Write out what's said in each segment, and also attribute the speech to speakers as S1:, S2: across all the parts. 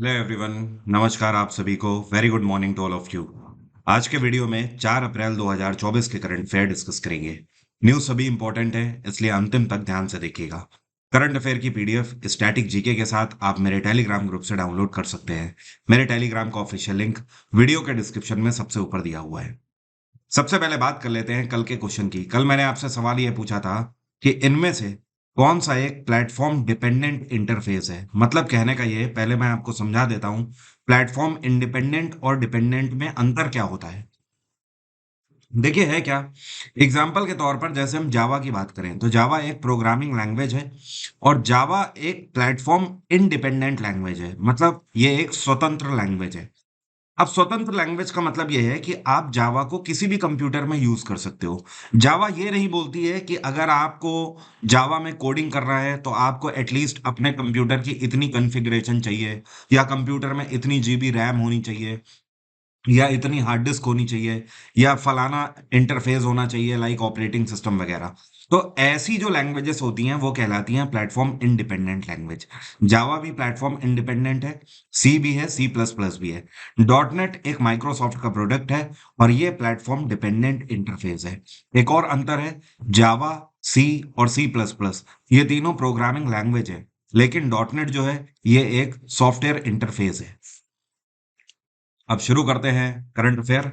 S1: Hello everyone. नमस्कार आप सभी को। Very good morning to all of you. आज के वीडियो में 4 अप्रैल 2024 के करंट अफेयर डिस्कस करेंगे। न्यूज़ सभी इंपॉर्टेंट है, इसलिए अंतिम तक ध्यान से देखिएगा। करंट अफेयर की पीडीएफ स्टैटिक जीके के साथ आप मेरे टेलीग्राम ग्रुप से डाउनलोड कर सकते हैं। मेरे टेलीग्राम का ऑफिशियल लिंक वीडियो के डिस्क्रिप्शन में सबसे ऊपर दिया हुआ है। सबसे पहले बात कर लेते हैं कल के क्वेश्चन की। कल मैंने आपसे सवाल ये पूछा था कि इनमें से कौन सा एक प्लेटफॉर्म डिपेंडेंट इंटरफेस है। मतलब कहने का ये, पहले मैं आपको समझा देता हूं प्लेटफॉर्म इंडिपेंडेंट और डिपेंडेंट में अंतर क्या होता है। देखिए है क्या, एग्जाम्पल के तौर पर जैसे हम जावा की बात करें तो जावा एक प्रोग्रामिंग लैंग्वेज है और जावा एक प्लेटफॉर्म इंडिपेंडेंट लैंग्वेज है। मतलब ये एक स्वतंत्र लैंग्वेज है। अब स्वतंत्र लैंग्वेज का मतलब यह है कि आप जावा को किसी भी कंप्यूटर में यूज कर सकते हो। जावा ये नहीं बोलती है कि अगर आपको जावा में कोडिंग करना है तो आपको एटलीस्ट अपने कंप्यूटर की इतनी कॉन्फ़िगरेशन चाहिए, या कंप्यूटर में इतनी जीबी रैम होनी चाहिए, या इतनी हार्ड डिस्क होनी चाहिए, या फलाना इंटरफेस होना चाहिए लाइक ऑपरेटिंग सिस्टम वगैरह। तो ऐसी जो लैंग्वेजेस होती हैं वो कहलाती हैं प्लेटफॉर्म इंडिपेंडेंट लैंग्वेज। जावा भी प्लेटफॉर्म इंडिपेंडेंट है, सी भी है, सी प्लस प्लस भी है। डॉट नेट एक माइक्रोसॉफ्ट का प्रोडक्ट है और ये प्लेटफॉर्म डिपेंडेंट इंटरफेस है। एक और अंतर है, जावा, सी और सी प्लस प्लस ये तीनों प्रोग्रामिंग लैंग्वेज है, लेकिन डॉट नेट जो है ये एक सॉफ्टवेयर इंटरफेस है। अब शुरू करते हैं करंट अफेयर।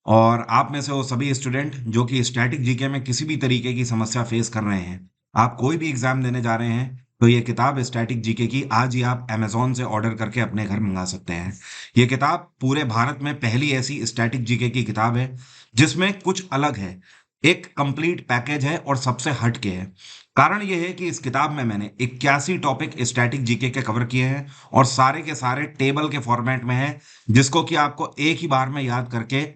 S1: और आप में से वो सभी स्टूडेंट जो कि स्टैटिक जीके में किसी भी तरीके की समस्या फेस कर रहे हैं, आप कोई भी एग्जाम देने जा रहे हैं, तो ये किताब स्टैटिक जीके की आज ही आप अमेजोन से ऑर्डर करके अपने घर मंगा सकते हैं। ये किताब पूरे भारत में पहली ऐसी स्टैटिक जीके की किताब है जिसमें कुछ अलग है, एक कंप्लीट पैकेज है और सबसे हट के है। कारण ये है कि इस किताब में मैंने 81 टॉपिक स्टैटिक जीके के कवर किए हैं और सारे के सारे टेबल के फॉर्मेट में है, जिसको कि आपको एक ही बार में याद करके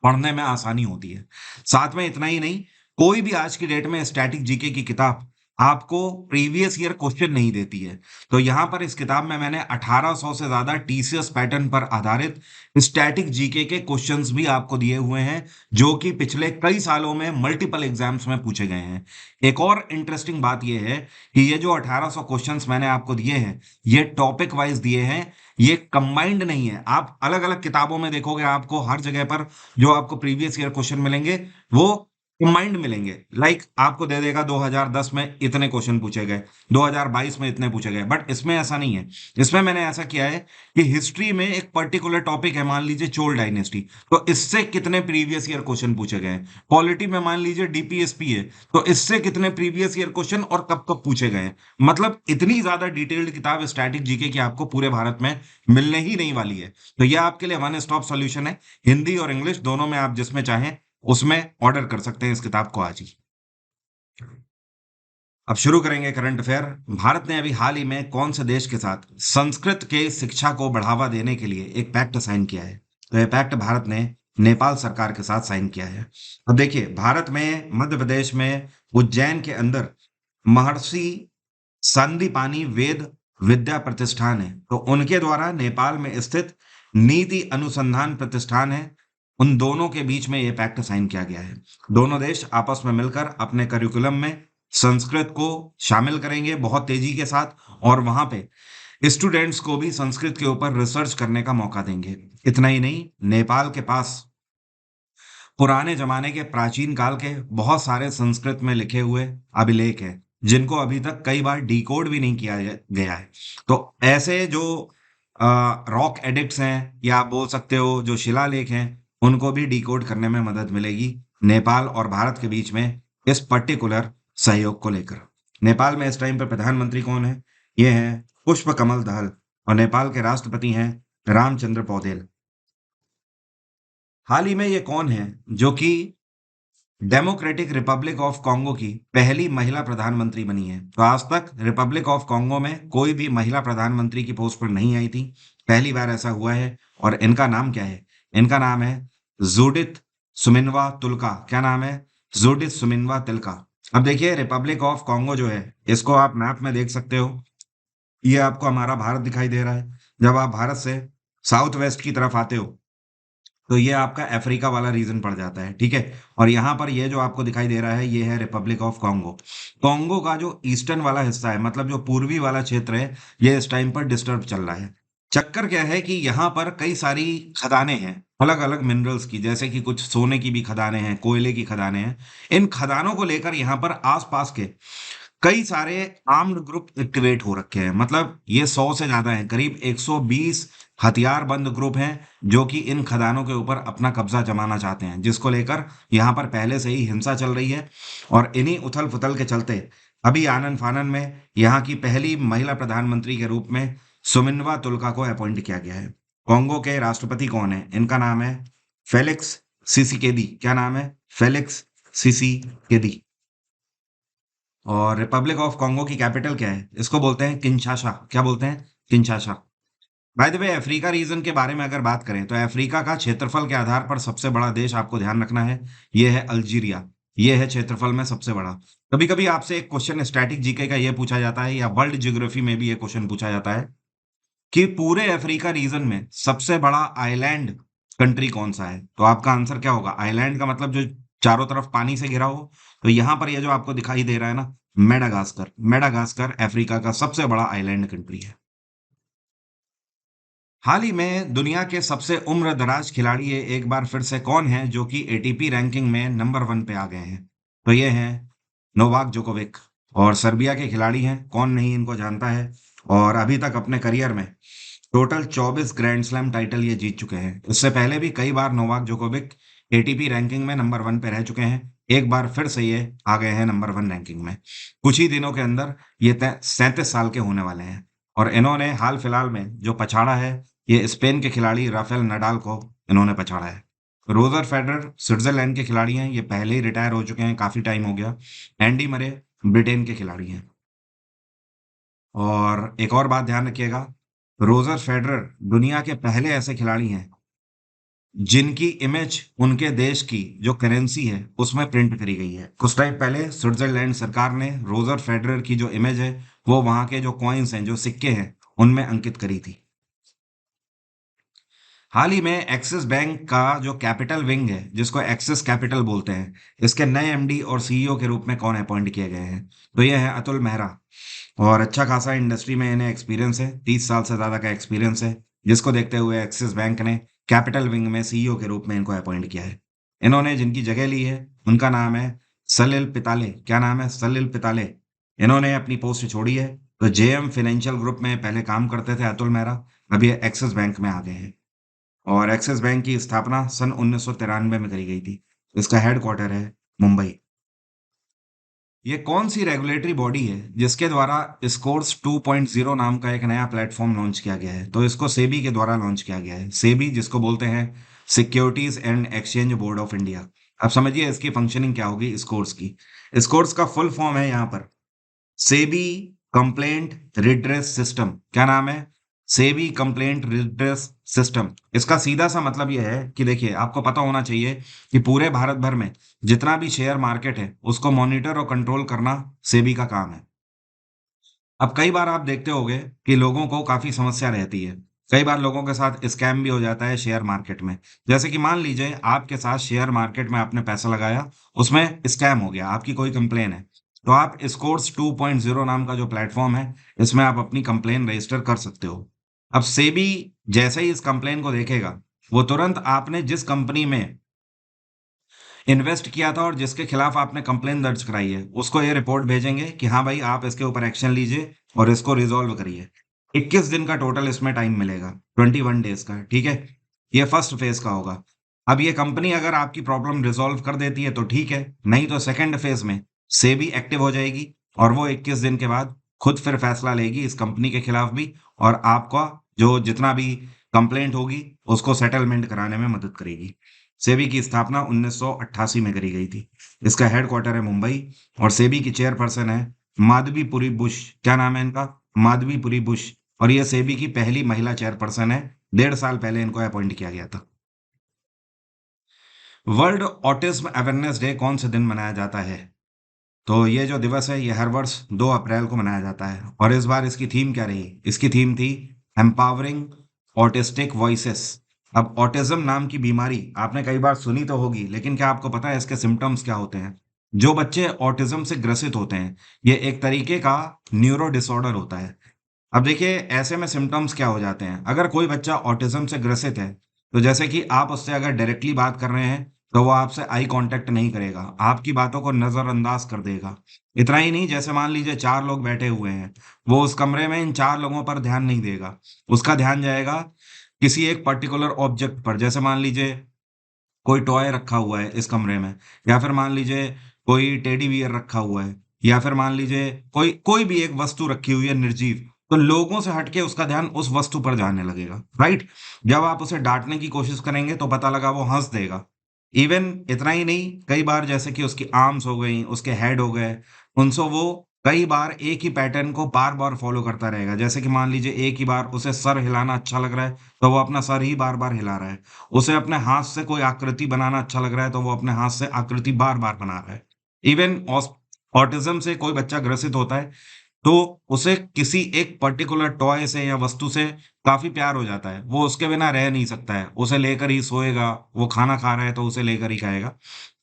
S1: पढ़ने में आसानी होती है। साथ में इतना ही नहीं, कोई भी आज की डेट में स्टैटिक जीके की किताब आपको प्रीवियस ईयर क्वेश्चन नहीं देती है। तो यहाँ पर इस किताब में मैंने 1800 से ज्यादा टीसीएस पैटर्न पर आधारित स्टैटिक जीके के क्वेश्चंस भी आपको दिए हुए हैं, जो कि पिछले कई सालों में मल्टीपल एग्जाम्स में पूछे गए हैं। एक और इंटरेस्टिंग बात यह है कि ये जो 1800 क्वेश्चंस मैंने आपको दिए हैं, ये टॉपिक वाइज दिए हैं, ये कंबाइंड नहीं है। आप अलग अलग किताबों में देखोगे आपको हर जगह पर जो आपको प्रीवियस ईयर क्वेश्चन मिलेंगे वो कंबाइंड मिलेंगे। लाइक आपको दे देगा 2010 में इतने क्वेश्चन पूछे गए, 2022 में इतने पूछे गए, बट इसमें ऐसा नहीं है। इसमें मैंने ऐसा किया है कि हिस्ट्री में एक पर्टिकुलर टॉपिक है, मान लीजिए चोल डायनेस्टी, तो इससे कितने प्रीवियस ईयर क्वेश्चन पूछे गए हैं। पॉलिटी में मान लीजिए डीपीएसपी है, तो इससे कितने प्रीवियस ईयर क्वेश्चन और कब कब पूछे गए हैं। मतलब इतनी ज्यादा डिटेल्ड किताब स्टैटिक जीके की आपको पूरे भारत में मिलने ही नहीं वाली है। तो यह आपके लिए वन स्टॉप सॉल्यूशन है। हिंदी और इंग्लिश दोनों में आप जिसमें चाहें उसमें ऑर्डर कर सकते हैं इस किताब को आज ही। अब शुरू करेंगे करंट अफेयर। भारत ने अभी हाल ही में कौन से देश के साथ संस्कृत के शिक्षा को बढ़ावा देने के लिए एक पैक्ट साइन किया है। तो यह पैक्ट भारत ने नेपाल सरकार के साथ साइन किया है। अब देखिए, भारत में मध्य प्रदेश में उज्जैन के अंदर महर्षि संदीपानी वेद विद्या प्रतिष्ठान है, तो उनके द्वारा नेपाल में स्थित नीति अनुसंधान प्रतिष्ठान है, उन दोनों के बीच में यह पैक्ट साइन किया गया है। दोनों देश आपस में मिलकर अपने करिकुलम में संस्कृत को शामिल करेंगे बहुत तेजी के साथ, और वहां पे स्टूडेंट्स को भी संस्कृत के ऊपर रिसर्च करने का मौका देंगे। इतना ही नहीं, नेपाल के पास पुराने जमाने के प्राचीन काल के बहुत सारे संस्कृत में लिखे हुए अभिलेख हैं, जिनको अभी तक कई बार डिकोड भी नहीं किया गया है। तो ऐसे जो रॉक एडिक्ट्स हैं, या आप बोल सकते हो जो शिलालेख हैं, उनको भी डिकोड करने में मदद मिलेगी नेपाल और भारत के बीच में इस पर्टिकुलर सहयोग को लेकर। नेपाल में इस टाइम पर प्रधानमंत्री कौन है? ये है पुष्प कमल दहल, और नेपाल के राष्ट्रपति हैं रामचंद्र पौडेल। हाल ही में ये कौन है जो कि डेमोक्रेटिक रिपब्लिक ऑफ कॉन्गो की पहली महिला प्रधानमंत्री बनी है? तो आज तक रिपब्लिक ऑफ कॉन्गो में कोई भी महिला प्रधानमंत्री की पोस्ट पर नहीं आई थी, पहली बार ऐसा हुआ है। और इनका नाम क्या है? इनका नाम है जूडिथ सुमिनवा तुलका। क्या नाम है? जूडिथ सुमिनवा तिलका। अब देखिए, रिपब्लिक ऑफ कॉन्गो जो है, इसको आप मैप में देख सकते हो। ये आपको हमारा भारत दिखाई दे रहा है। जब आप भारत से साउथ वेस्ट की तरफ आते हो तो ये आपका अफ्रीका वाला रीजन पड़ जाता है, ठीक है। और यहाँ पर ये जो आपको दिखाई दे रहा है, ये है रिपब्लिक ऑफ कॉन्गो। कॉन्गो का जो ईस्टर्न वाला हिस्सा है, मतलब जो पूर्वी वाला क्षेत्र है, ये इस टाइम पर डिस्टर्ब चल रहा है। चक्कर क्या है कि यहाँ पर कई सारी खदानें हैं, अलग-अलग मिनरल्स की, जैसे कि कुछ सोने की भी खदानें हैं, कोयले की खदानें हैं। इन खदानों को लेकर यहाँ पर आस-पास के कई सारे आर्म्ड ग्रुप एक्टिवेट हो रखे हैं। मतलब ये 100 से ज़्यादा हैं, करीब 120 हथियारबंद ग्रुप हैं, जो कि इन खदानों के ऊपर अपना कब्ज़ा जमाना चाहते हैं, जिसको लेकर यहाँ पर पहले से ही हिंसा चल रही है। और इन्हीं उथल-पुथल के चलते अभी आनन-फानन में यहाँ की पहली महिला प्रधानमंत्री के रूप में सुमिनवा तुलका को अपॉइंट किया गया है। कांगो के राष्ट्रपति कौन है? इनका नाम है फेलिक्स सिसिकेदी। क्या नाम है? फेलिक्स सिसिकेदी। और रिपब्लिक ऑफ कांगो की कैपिटल क्या है? इसको बोलते हैं किंशासा। क्या बोलते हैं? Kinshasa. By the way, Africa reason के बारे में अगर बात करें तो अफ्रीका का क्षेत्रफल के आधार पर सबसे बड़ा देश आपको ध्यान रखना है, ये है अल्जीरिया। ये है क्षेत्रफल में सबसे बड़ा। कभी कभी आपसे एक क्वेश्चन स्टैटिक जीके का ये पूछा जाता है, या वर्ल्ड ज्योग्राफी में भी ये क्वेश्चन पूछा जाता है कि पूरे अफ्रीका रीजन में सबसे बड़ा आइलैंड कंट्री कौन सा है? तो आपका आंसर क्या होगा? आइलैंड का मतलब जो चारों तरफ पानी से घिरा हो। तो यहाँ पर ये जो आपको दिखाई दे रहा है ना, मेडागास्कर। मेडागास्कर अफ्रीका का सबसे बड़ा आइलैंड कंट्री है। हाल ही में दुनिया के सबसे उम्र दराज खिलाड़ी ये एक बार फिर से कौन है जो कि एटीपी रैंकिंग में नंबर 1 पे आ गए हैं? तो ये हैं नोवाक जोकोविक। और सर्बिया के खिलाड़ी हैं, कौन नहीं इनको जानता है। और अभी तक अपने करियर में टोटल 24 ग्रैंड स्लैम टाइटल ये जीत चुके हैं। इससे पहले भी कई बार नोवाक जोकोविक एटीपी रैंकिंग में नंबर 1 पे रह चुके हैं। एक बार फिर से ये आ गए हैं नंबर 1 रैंकिंग में। कुछ ही दिनों के अंदर ये 37 साल के होने वाले हैं। और इन्होंने हाल फिलहाल में जो पछाड़ा है, ये स्पेन के खिलाड़ी राफेल नडाल को इन्होंने पछाड़ा है। रोजर फेडरर स्विट्जरलैंड के खिलाड़ी हैं, ये पहले ही रिटायर हो चुके हैं, काफी टाइम हो गया। एंडी मरे ब्रिटेन के खिलाड़ी हैं। और एक और बात ध्यान रखिएगा, रोजर फेडरर दुनिया के पहले ऐसे खिलाड़ी हैं जिनकी इमेज उनके देश की जो करेंसी है उसमें प्रिंट करी गई है। कुछ टाइम पहले स्विट्जरलैंड सरकार ने रोजर फेडरर की जो इमेज है वो वहां के जो कॉइन्स हैं, जो सिक्के हैं, उनमें अंकित करी थी। हाल ही में एक्सिस बैंक का जो कैपिटल विंग है, जिसको एक्सिस कैपिटल बोलते हैं, इसके नए एमडी और सीईओ के रूप में कौन अपॉइंट किए गए हैं? तो ये है अतुल मेहरा। और अच्छा खासा इंडस्ट्री में इन्हें एक्सपीरियंस है, 30 साल से ज़्यादा का एक्सपीरियंस है, जिसको देखते हुए एक्सिस बैंक ने कैपिटल विंग में सीईओ के रूप में इनको अपॉइंट किया है। इन्होंने जिनकी जगह ली है उनका नाम है सलिल पिताले। क्या नाम है? सलिल पिताले। इन्होंने अपनी पोस्ट छोड़ी है। तो जेएम फाइनेंशियल ग्रुप में पहले काम करते थे अतुल मेहरा, अभी ये एक्सिस बैंक में आ गए हैं। और एक्सिस बैंक की स्थापना सन 1993 में करी गई थी। इसका हेडक्वार्टर है मुंबई। ये कौन सी रेगुलेटरी बॉडी है जिसके द्वारा स्कोर्स 2.0 नाम का एक नया प्लेटफॉर्म लॉन्च किया गया है? तो इसको सेबी के द्वारा लॉन्च किया गया है। सेबी जिसको बोलते हैं securities and exchange board of India. अब समझिए इसकी फंक्शनिंग क्या होगी स्कोर्स की। स्कोर्स का फुल फॉर्म है यहाँ पर सेबी कंप्लेंट रिड्रेस सिस्टम। क्या नाम है? SEBI complaint redress system. इसका सीधा सा मतलब यह है कि देखिए, आपको पता होना चाहिए कि पूरे भारत भर में जितना भी शेयर मार्केट है उसको मॉनिटर और कंट्रोल करना सेबी का काम है। अब कई बार आप देखते होंगे कि लोगों को काफी समस्या रहती है। कई बार लोगों के साथ स्कैम भी हो जाता है शेयर मार्केट में। जैसे कि मान लीजिए आपके साथ शेयर मार्केट में आपने पैसा लगाया, उसमें स्कैम हो गया, आपकी कोई कंप्लेन है। तो आप स्कोर्स 2.0 नाम का जो प्लेटफॉर्म है, इसमें आप अपनी कंप्लेन रजिस्टर कर सकते हो। अब सेबी जैसे ही इस कंप्लेन को देखेगा, वो तुरंत आपने जिस कंपनी में इन्वेस्ट किया था और जिसके खिलाफ आपने कंप्लेन दर्ज कराई है, उसको ये रिपोर्ट भेजेंगे कि हाँ भाई, आप इसके ऊपर एक्शन लीजिए और इसको रिजॉल्व करिए। 21 दिन का टोटल इसमें टाइम मिलेगा, 21 डेज का। ठीक है, ये फर्स्ट फेज का होगा। अब ये कंपनी अगर आपकी प्रॉब्लम रिजॉल्व कर देती है तो ठीक है, नहीं तो सेकंड फेज में सेबी एक्टिव हो जाएगी और वो 21 दिन के बाद खुद फिर फैसला लेगी इस कंपनी के खिलाफ भी, और आपका जो जितना भी कंप्लेंट होगी उसको सेटलमेंट कराने में मदद करेगी। सेबी की स्थापना 1988 में करी गई थी। इसका हेडक्वार्टर है मुंबई। और सेबी की चेयरपर्सन है माधवीपुरी बुश। क्या नाम है इनका? माधवीपुरी बुश। और ये सेबी की पहली महिला चेयरपर्सन है। 1.5 साल पहले इनको अपॉइंट किया गया था। वर्ल्ड ऑटिज्म अवेयरनेस डे कौन से दिन मनाया जाता है? तो ये जो दिवस है ये हर वर्ष 2 अप्रैल को मनाया जाता है। और इस बार इसकी थीम क्या रही? इसकी थीम थी एम्पावरिंग ऑटिस्टिक वॉइसेस। अब ऑटिज्म नाम की बीमारी आपने कई बार सुनी तो होगी, लेकिन क्या आपको पता है इसके सिम्टम्स क्या होते हैं? जो बच्चे ऑटिज्म से ग्रसित होते हैं, ये एक तरीके का न्यूरो डिसऑर्डर होता है। अब देखिए ऐसे में सिम्टम्स क्या हो जाते हैं। अगर कोई बच्चा ऑटिज्म से ग्रसित है, तो जैसे कि आप उससे अगर डायरेक्टली बात कर रहे हैं, तो वो आपसे आई कांटेक्ट नहीं करेगा, आपकी बातों को नज़रअंदाज कर देगा। इतना ही नहीं, जैसे मान लीजिए 4 लोग बैठे हुए हैं, वो उस कमरे में इन 4 लोगों पर ध्यान नहीं देगा। उसका ध्यान जाएगा किसी एक पर्टिकुलर ऑब्जेक्ट पर, जैसे मान लीजिए कोई टॉय रखा हुआ है इस कमरे में, या फिर मान लीजिए कोई टेडी बियर रखा हुआ है, या फिर मान लीजिए कोई कोई भी एक वस्तु रखी हुई है निर्जीव, तो लोगों से हटके उसका ध्यान उस वस्तु पर जाने लगेगा, राइट? जब आप उसे डांटने की कोशिश करेंगे तो पता लगा वो हंस देगा। इवन इतना ही नहीं, कई बार जैसे कि उसकी आर्म्स हो गई, उसके हेड हो गए, उनसे वो कई बार एक ही पैटर्न को बार बार फॉलो करता रहेगा। जैसे कि मान लीजिए एक ही बार उसे सर हिलाना अच्छा लग रहा है, तो वो अपना सर ही बार बार हिला रहा है। उसे अपने हाथ से कोई आकृति बनाना अच्छा लग रहा है, तो वो अपने हाथ से आकृति बार-बार बना रहा है। इवन ऑटिज़्म से कोई बच्चा ग्रसित होता है, तो उसे किसी एक पर्टिकुलर टॉय से या वस्तु से काफ़ी प्यार हो जाता है। वो उसके बिना रह नहीं सकता है, उसे लेकर ही सोएगा, वो खाना खा रहा है तो उसे लेकर ही खाएगा।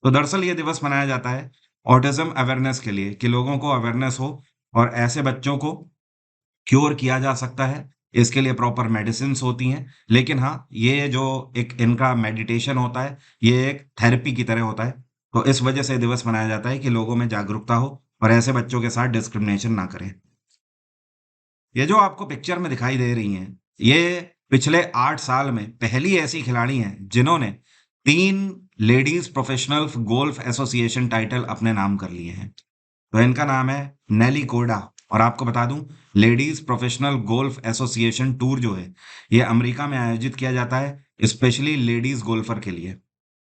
S1: तो दरअसल ये दिवस मनाया जाता है ऑटिज़्म अवेयरनेस के लिए, कि लोगों को अवेयरनेस हो और ऐसे बच्चों को क्योर किया जा सकता है, इसके लिए प्रॉपर मेडिसिन्स होती हैं। लेकिन हाँ, ये जो एक इनका मेडिटेशन होता है, ये एक थेरेपी की तरह होता है। तो इस वजह से दिवस मनाया जाता है कि लोगों में जागरूकता हो और ऐसे बच्चों के साथ डिस्क्रिमिनेशन ना करें। ये जो आपको पिक्चर में दिखाई दे रही हैं, ये पिछले 8 साल में पहली ऐसी खिलाड़ी हैं, जिन्होंने 3 ladies professional golf association title अपने नाम कर लिए हैं। तो इनका नाम है नेली कोडा। और आपको बता दूं, ladies professional golf association tour जो है, ये अमेरिका में आयोजित किया जाता है स्पेशली लेडीज गोल्फर के लिए।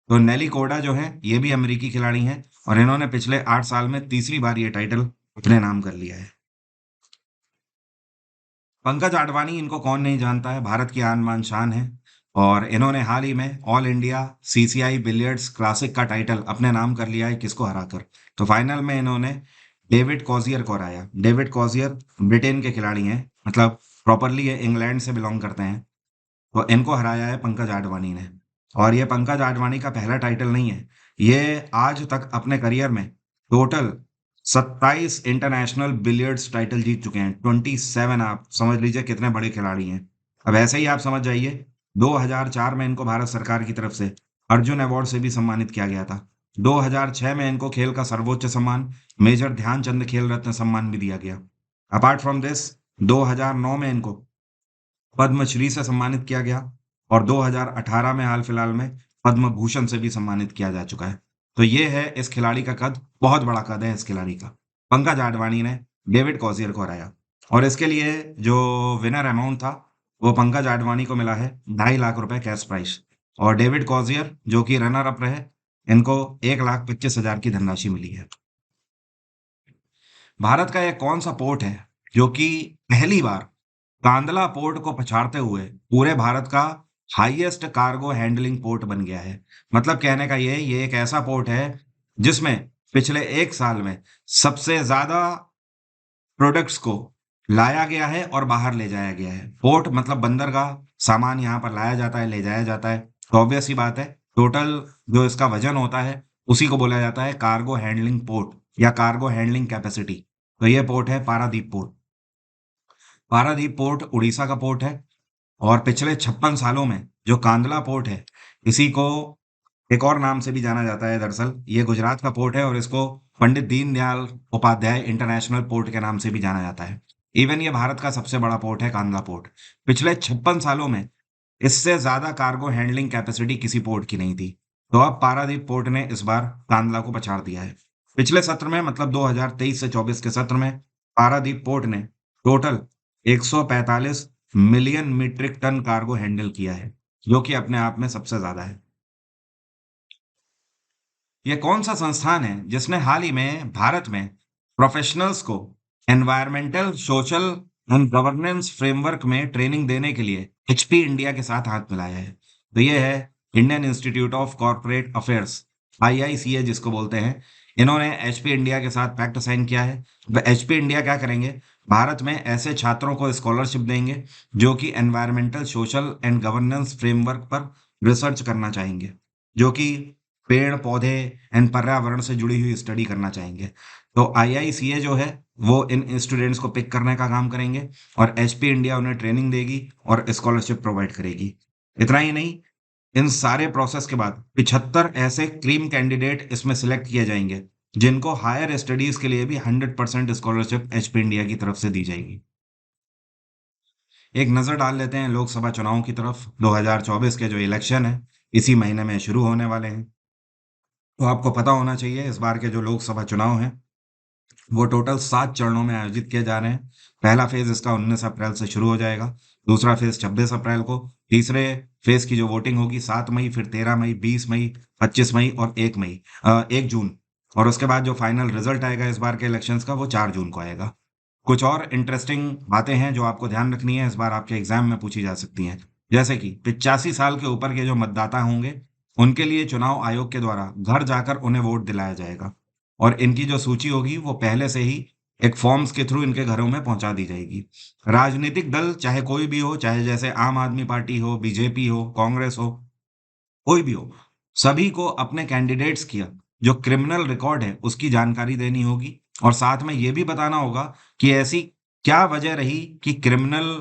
S1: तो नेली कोडा जो है, ये भी अमेरिकी खिलाड़ी हैं और इन्होंने पिछले 8 साल में तीसरी बार ये टाइटल अपने नाम कर लिया है। पंकज आडवाणी, इनको कौन नहीं जानता है, भारत की आन बान शान है। और इन्होंने हाल ही में all India CCI billiards classic का टाइटल अपने नाम कर लिया है, किसको हराकर। तो फाइनल में इन्होंने डेविड कॉजियर को हराया। डेविड कॉजियर ब्रिटेन के खिलाड़ी हैं, मतलब प्रॉपरली ये इंग्लैंड से बिलोंग करते हैं। तो इनको हराया है पंकज आडवाणी ने। और ये पंकज आडवाणी का पहला टाइटल नहीं है। ये आज तक अपने करियर में टोटल 27 इंटरनेशनल बिलियर्ड्स टाइटल जीत चुके हैं। 27, आप समझ लीजिए कितने बड़े खिलाड़ी हैं। अब ऐसे ही आप समझ जाइए, 2004 में इनको भारत सरकार की तरफ से अर्जुन अवार्ड से भी सम्मानित किया गया था। 2006 में इनको खेल का सर्वोच्च सम्मान मेजर ध्यानचंद खेल रत्न सम्मान भी दिया गया। अपार्ट फ्रॉम दिस, 2009 में इनको पद्मश्री से सम्मानित किया गया और 2018 में हाल फिलहाल में पद्म भूषण से भी सम्मानित किया जा चुका है। तो ये है इस खिलाड़ी का कद, बहुत बड़ा कद है इस खिलाड़ी का। पंकज आडवाणी ने डेविड कॉजियर को हराया और इसके लिए जो विनर अमाउंट था, वो पंकज आडवाणी को मिला है 2.5 लाख रुपए कैश प्राइज। और डेविड कॉजियर जो कि रनर अप रहे, इनको 1,25,000 की धनराशि मिली है। भारत का एक कौन सा पोर्ट है जो कि पहली बार कांदला पोर्ट को पछाड़ते हुए पूरे भारत का हाईएस्ट कार्गो हैंडलिंग पोर्ट बन गया है? मतलब कहने का ये एक ऐसा पोर्ट है जिसमें पिछले 1 साल में सबसे ज्यादा प्रोडक्ट्स को लाया गया है और बाहर ले जाया गया है। पोर्ट मतलब बंदरगाह, सामान यहाँ पर लाया जाता है, ले जाया जाता है। तो ऑब्वियस सी बात है, टोटल जो इसका वजन होता है, उसी को बोला जाता है कार्गो हैंडलिंग पोर्ट या कार्गो हैंडलिंग कैपेसिटी। तो ये पोर्ट है पारादीप पोर्ट। पारादीप पोर्ट उड़ीसा का पोर्ट है और पिछले 56 सालों में जो कांदला पोर्ट है, इसी को एक और नाम से भी जाना जाता है। दरअसल ये गुजरात का पोर्ट है और इसको पंडित दीनदयाल उपाध्याय इंटरनेशनल पोर्ट के नाम से भी जाना जाता है। इवन ये भारत का सबसे बड़ा पोर्ट है कांदला पोर्ट। पिछले 56 सालों में इससे ज्यादा कार्गो हैंडलिंग कैपेसिटी किसी पोर्ट की नहीं थी। तो अब पारादीप पोर्ट ने इस बार कांदला को पछाड़ दिया है। पिछले सत्र में, मतलब 2023 से 24 के सत्र में, पारादीप पोर्ट ने total 145 million metric ton cargo handle किया है, जो कि अपने आप में सबसे ज्यादा है। ये कौन सा संस्थान है जिसने हाल ही में भारत में प्रोफेशनल्स को environmental, social and governance framework में ट्रेनिंग देने के लिए एचपी इंडिया के साथ हाथ मिलाया है? तो ये है Indian institute of corporate affairs, IICA जिसको बोलते हैं। इन्होंने एचपी इंडिया के साथ पैक्ट साइन किया है। एचपी इंडिया क्या करेंगे, भारत में ऐसे छात्रों को स्कॉलरशिप देंगे जो कि environmental, social and governance framework पर रिसर्च करना चाहेंगे, जो कि पेड़ पौधे एंड पर्यावरण से जुड़ी हुई स्टडी करना चाहेंगे। तो आईआईसीए जो है, वो इन स्टूडेंट्स को पिक करने का काम करेंगे और एचपी इंडिया उन्हें ट्रेनिंग देगी और स्कॉलरशिप प्रोवाइड करेगी। इतना ही नहीं, इन सारे प्रोसेस के बाद 75 ऐसे क्रीम कैंडिडेट इसमें सिलेक्ट किए जाएंगे जिनको हायर स्टडीज के लिए भी 100% स्कॉलरशिप एचपी इंडिया की तरफ से दी जाएगी। एक नजर डाल लेते हैं लोकसभा चुनाव की तरफ। 2024 के जो इलेक्शन है इसी महीने में शुरू होने वाले हैं। तो आपको पता होना चाहिए इस बार के जो लोकसभा चुनाव हैं वो टोटल 7 चरणों में आयोजित किए जा रहे हैं। पहला फेज इसका 19 अप्रैल से शुरू हो जाएगा, दूसरा फेज 26 अप्रैल को, तीसरे फेज की जो वोटिंग होगी 7 मई, फिर 13 मई, 20 मई, 25 मई और 1 जून, और उसके बाद जो फाइनल रिजल्ट आएगा इस बार के इलेक्शंस का वो 4 जून को आएगा। कुछ और इंटरेस्टिंग बातें हैं जो आपको ध्यान रखनी है, इस बार आपके एग्जाम में पूछी जा सकती हैं। जैसे कि 85 साल के ऊपर के जो मतदाता होंगे उनके लिए चुनाव आयोग के द्वारा घर जाकर उन्हें वोट दिलाया जाएगा और इनकी जो सूची होगी वो पहले से ही एक फॉर्म्स के थ्रू इनके घरों में पहुंचा दी जाएगी। राजनीतिक दल चाहे कोई भी हो, चाहे जैसे आम आदमी पार्टी हो, बीजेपी हो, कांग्रेस हो, कोई भी हो, सभी को अपने कैंडिडेट्स की जो क्रिमिनल रिकॉर्ड है उसकी जानकारी देनी होगी और साथ में ये भी बताना होगा कि ऐसी क्या वजह रही कि क्रिमिनल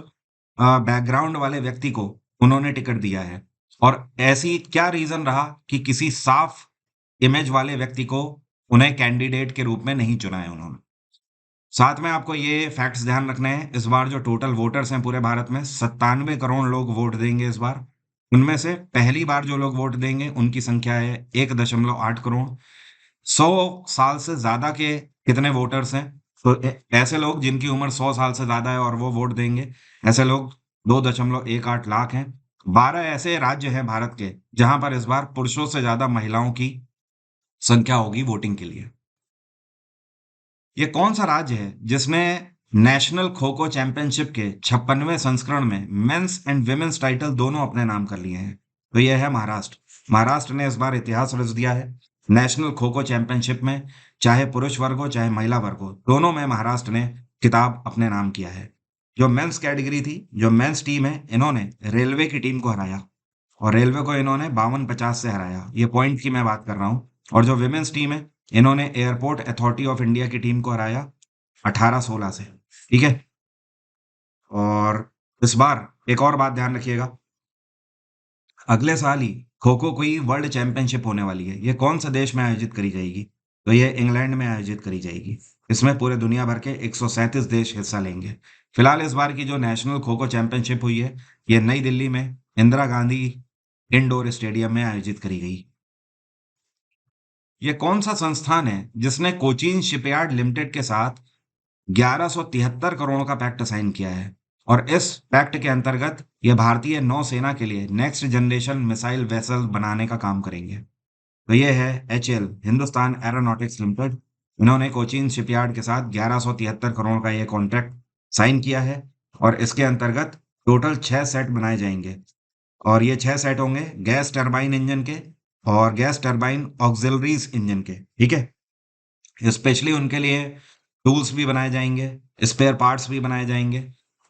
S1: बैकग्राउंड वाले व्यक्ति को उन्होंने टिकट दिया है और ऐसी क्या रीजन रहा कि किसी साफ इमेज वाले व्यक्ति को उन्हें कैंडिडेट के रूप में नहीं चुना है उन्होंने। साथ में आपको ये फैक्ट्स ध्यान रखने हैं, इस बार जो टोटल वोटर्स हैं पूरे भारत में 97 करोड़ लोग वोट देंगे इस बार। उनमें से पहली बार जो लोग वोट देंगे उनकी संख्या है 1.8 करोड़। 100 साल से ज्यादा के कितने वोटर्स हैं? तो ऐसे लोग जिनकी उम्र 100 साल से ज्यादा है और वो वोट देंगे, ऐसे लोग 2.18 लाख हैं। 12 ऐसे राज्य हैं भारत के जहां पर इस बार पुरुषों से ज्यादा महिलाओं की संख्या होगी वोटिंग के लिए। ये कौन सा राज्य है जिसने नेशनल खो खो चैंपियनशिप के 56वें संस्करण में मेंस एंड विमेन्स टाइटल दोनों अपने नाम कर लिए हैं? तो यह है महाराष्ट्र। महाराष्ट्र ने इस बार इतिहास रच दिया है। नेशनल खो खो चैंपियनशिप में चाहे पुरुष वर्ग हो चाहे महिला वर्ग हो, दोनों में महाराष्ट्र ने खिताब अपने नाम किया है। जो मेंस कैटेगरी थी, जो मेंस टीम है, इन्होंने रेलवे की टीम को हराया और रेलवे को इन्होंने 52-50 से हराया। ये पॉइंट की मैं बात कर रहा हूँ। और जो विमेन्स टीम है, इन्होंने एयरपोर्ट अथॉरिटी ऑफ इंडिया की टीम को हराया 18-16 से। ठीक है। और इस बार एक और बात ध्यान रखिएगा, अगले साल ही खो खो की वर्ल्ड चैंपियनशिप होने वाली है। ये कौन सा देश में आयोजित करी जाएगी? तो ये इंग्लैंड में आयोजित करी जाएगी। इसमें पूरे दुनिया भर के 137 देश हिस्सा लेंगे। फिलहाल इस बार की जो नेशनल खो खो चैंपियनशिप हुई है ये नई दिल्ली में इंदिरा गांधी इंडोर स्टेडियम में आयोजित करी गई। ये कौन सा संस्थान है जिसने कोचीन शिपयार्ड लिमिटेड के साथ 1173 करोड़ का पैक्ट साइन किया है और इस पैक्ट के अंतर्गत ये भारतीय नौसेना के लिए नेक्स्ट जनरेशन मिसाइल वेसल बनाने का काम करेंगे? तो ये है एचएल, हिंदुस्तान एरोनॉटिक्स लिमिटेड। इन्होंने कोचीन शिपयार्ड के साथ 1173 करोड़ का ये कॉन्ट्रैक्ट साइन किया है और इसके अंतर्गत टोटल 6 सेट बनाए जाएंगे और ये 6 सेट होंगे गैस टरबाइन इंजन के और गैस टरबाइन ऑक्सिलरीज इंजन के। ठीक है। स्पेशली उनके लिए टूल्स भी बनाए जाएंगे, स्पेयर पार्ट्स भी बनाए जाएंगे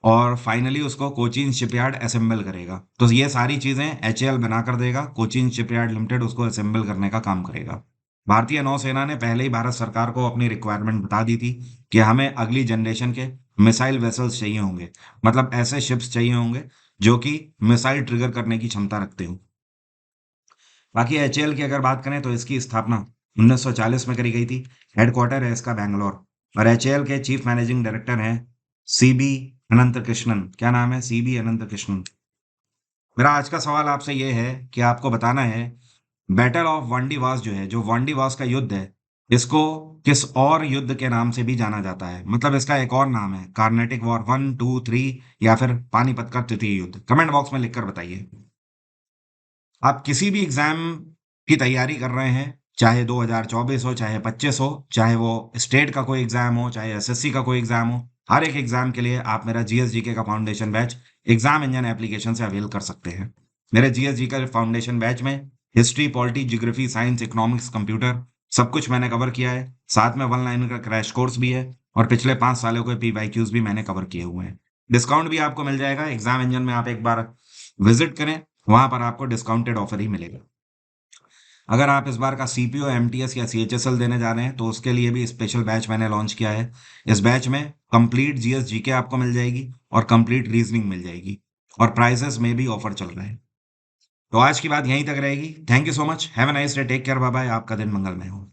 S1: और फाइनली उसको कोचीन शिपयार्ड असेंबल करेगा। तो ये सारी चीजें एचएएल बना कर देगा, कोचीन शिपयार्ड लिमिटेड उसको असेंबल करने का काम करेगा। भारतीय नौसेना ने पहले ही भारत सरकार को अपनी रिक्वायरमेंट बता दी थी कि हमें अगली जनरेशन के मिसाइल वेसल्स चाहिए होंगे, मतलब ऐसे शिप्स चाहिए होंगे जो कि मिसाइल ट्रिगर करने की क्षमता रखते हो। बाकी एचएएल की अगर बात करें तो इसकी स्थापना 1940 में करी गई थी। हेडक्वार्टर है इसका बैंगलोर और एचएएल के चीफ मैनेजिंग डायरेक्टर हैं सीबी अनंत कृष्णन। क्या नाम है? सीबी अनंत कृष्णन। मेरा आज का सवाल आपसे ये है कि आपको बताना है बैटल ऑफ वांडीवास जो है, जो वांडीवास का युद्ध है, इसको किस और युद्ध के नाम से भी जाना जाता है? मतलब इसका एक और नाम है, कार्नेटिक वॉर 1, 2, 3 या फिर पानीपत का तृतीय युद्ध। कमेंट बॉक्स में लिखकर बताइए। आप किसी भी एग्जाम की तैयारी कर रहे हैं, चाहे 2024 हो, चाहे 25 हो, चाहे वो स्टेट का कोई एग्जाम हो, चाहे एसएससी का कोई एग्जाम हो, हर एक एग्जाम के लिए आप मेरा जीएसजीके का foundation batch exam engine application से अवेल कर सकते हैं। मेरे जीएसजी का फाउंडेशन बैच में history, polity, geography, science, economics, computer सब कुछ मैंने कवर किया है। साथ में 1 लाइन का क्रैश कोर्स भी है और पिछले 5 सालों के पीवाईक्यूज भी मैंने कवर किए हुए हैं। डिस्काउंट भी आपको मिल जाएगा। एग्जाम इंजन में आप एक बार विजिट करें, वहां पर आपको डिस्काउंटेड ऑफर ही मिलेगा। अगर आप इस बार का सीपीओ, एमटीएस या सीएचएसएल देने जा रहे हैं तो उसके लिए भी स्पेशल बैच मैंने लॉन्च किया है। इस बैच में कंप्लीट जीएस जीके आपको मिल जाएगी और कंप्लीट रीजनिंग मिल जाएगी और प्राइसेस में भी ऑफर चल रहा है। तो आज की बात यहीं तक रहेगी। Thank you so much. Have a nice day. Take care. Bye bye. आपका दिन मंगलमय हो।